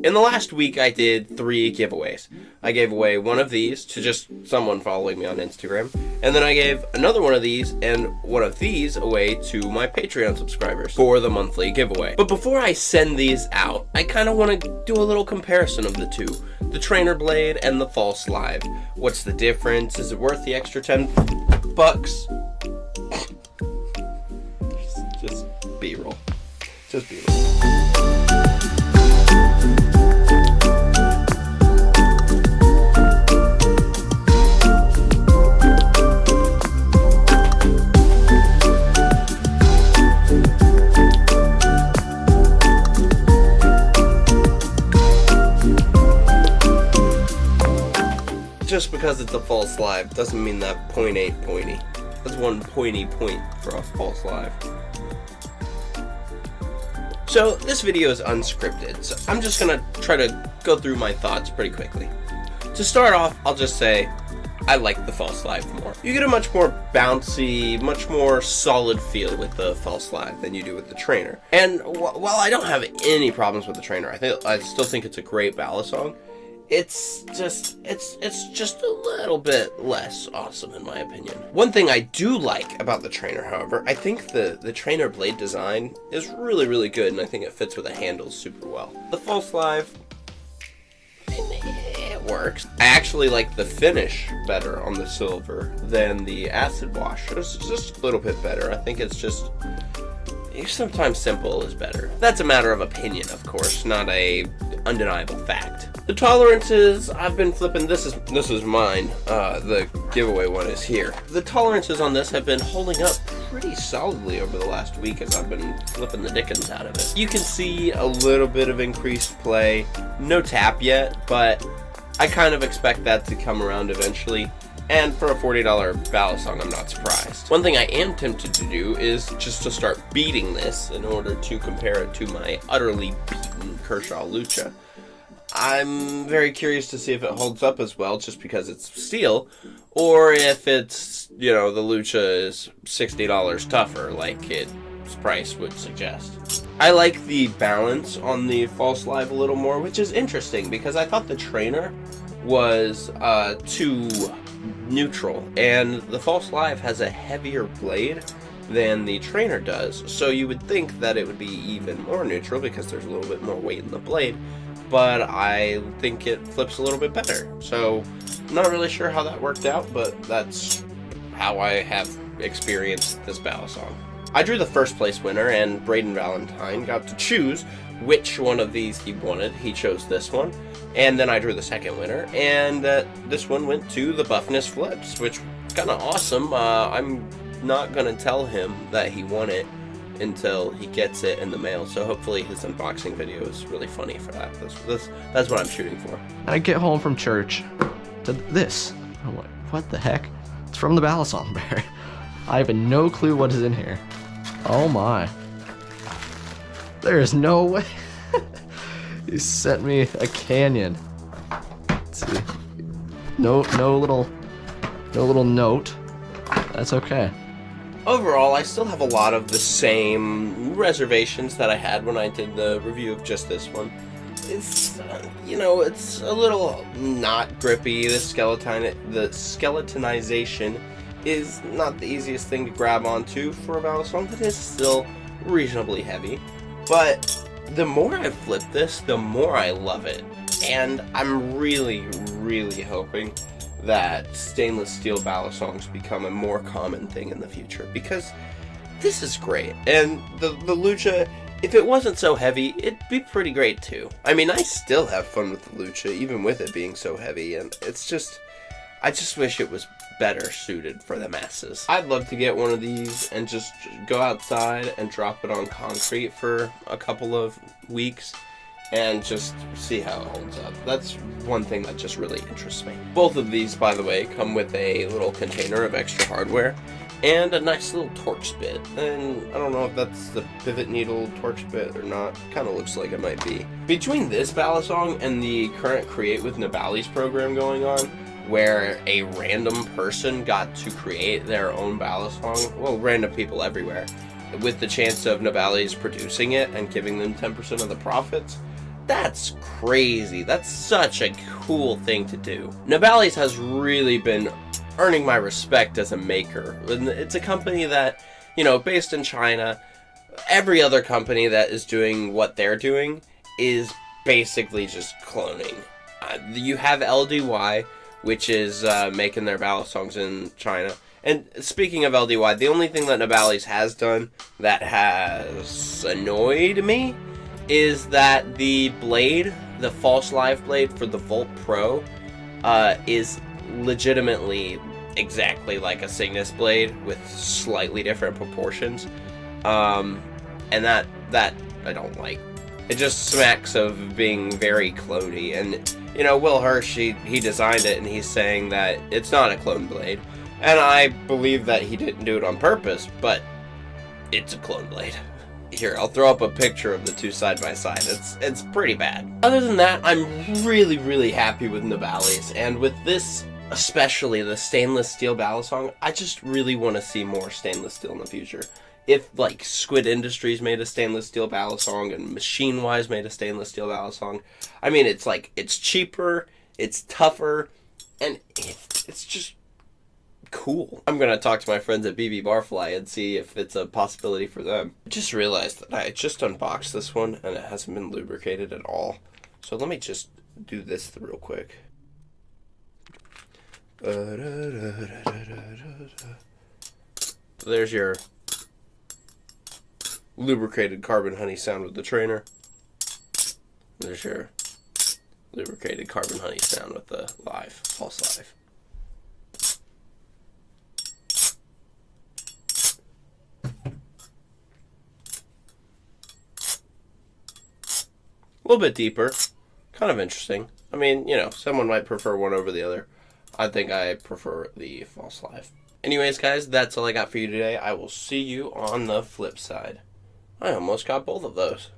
In the last week, I did 3 giveaways. I gave away one of these to just someone following me on Instagram, and then I gave another one of these and one of these away to my Patreon subscribers for the monthly giveaway. But before I send these out, I kind of want to do a little comparison of the two. The trainer blade and the false live. What's the difference? Is it worth the extra $10? Just B-roll. Just B-roll. Just because it's a false live doesn't mean that point ain't pointy. That's one pointy point for a false live. So this video is unscripted, so I'm just gonna try to go through my thoughts pretty quickly. To start off, I'll just say I like the false live more. You get a much more bouncy, much more solid feel with the false live than you do with the trainer. And while I don't have any problems with the trainer, I still think it's a great Balisong. It's just a little bit less awesome in my opinion. One thing I do like about the trainer, however, I think the trainer blade design is really good, and I think it fits with the handles super well. The false live, it works. I actually like the finish better on the silver than the acid wash. It's just a little bit better. I think it's just sometimes simple is better. That's a matter of opinion, of course, not a undeniable fact. The tolerances, I've been flipping, this is mine, the giveaway one is here. The tolerances on this have been holding up pretty solidly over the last week as I've been flipping the dickens out of it. You can see a little bit of increased play, no tap yet, but I kind of expect that to come around eventually. And for a $40 Balisong, I'm not surprised. One thing I am tempted to do is just to start beating this in order to compare it to my utterly beaten Kershaw Lucha. I'm very curious to see if it holds up as well just because it's steel, or if it's, the Lucha is $60 tougher like its price would suggest. I like the balance on the false live a little more, which is interesting because I thought the trainer was too neutral, and the false live has a heavier blade than the trainer does, so you would think that it would be even more neutral because there's a little bit more weight in the blade, but I think it flips a little bit better. So I'm not really sure how that worked out, but that's how I have experienced this Balisong. I drew the first place winner, and Braden Valentine got to choose which one of these he wanted. He chose this one, and then I drew the second winner, and this one went to the Buffness Flips, which is kind of awesome. I'm not going to tell him that he won it until he gets it in the mail, so hopefully his unboxing video is really funny for that. That's what I'm shooting for. I get home from church to this. I'm like, what the heck? It's from the Amos Bear. I have no clue what is in here. Oh my. There is no way. He sent me a canyon. Let's see. No little note. That's okay. Overall, I still have a lot of the same reservations that I had when I did the review of just this one. It's, it's a little not grippy. The skeletonization is not the easiest thing to grab onto for a Balisong, but it's still reasonably heavy. But the more I flip this, the more I love it. And I'm really hoping that stainless steel Balisongs become a more common thing in the future, because this is great. And the Lucha, if it wasn't so heavy, it'd be pretty great too. I mean, I still have fun with the Lucha, even with it being so heavy, and I just wish it was better suited for the masses. I'd love to get one of these and just go outside and drop it on concrete for a couple of weeks and just see how it holds up. That's one thing that just really interests me. Both of these, by the way, come with a little container of extra hardware and a nice little torch bit. And I don't know if that's the pivot needle torch bit or not. Kind of looks like it might be. Between this Balisong and the current Create with BALIS program going on, where a random person got to create their own Balisong, well, random people everywhere, with the chance of BALIS producing it and giving them 10% of the profits, That's crazy. That's such a cool thing to do. Now, BALIS has really been earning my respect as a maker. It's a company that, you know, based in China. Every other company that is doing what they're doing is basically just cloning. You have LDY, which is making their Balisongs in China. And speaking of LDY, the only thing that BALIS has done that has annoyed me is that the blade, the false live blade for the Volt Pro, is legitimately exactly like a Cygnus blade with slightly different proportions. And that I don't like. It just smacks of being very cloney. And, you know, Will Hirsch, he designed it, and he's saying that it's not a clone blade. And I believe that he didn't do it on purpose, but it's a clone blade. Here, I'll throw up a picture of the two side by side. It's pretty bad. Other than that, I'm really, really happy with BALIS, and with this, especially the stainless steel Balisong, I just really want to see more stainless steel in the future. If, like, Squid Industries made a stainless steel Balisong and Machine Wise made a stainless steel Balisong, I mean, it's like, it's cheaper, it's tougher, and it's just cool. I'm gonna talk to my friends at BB Barfly and see if it's a possibility for them. I just realized that I just unboxed this one and it hasn't been lubricated at all. So let me just do this real quick. There's your lubricated carbon honey sound with the trainer. There's your lubricated carbon honey sound with the live, false live. A little bit deeper. Kind of interesting. I mean, you know, someone might prefer one over the other. I think I prefer the false live. Anyways, guys, that's all I got for you today. I will see you on the flip side. I almost got both of those.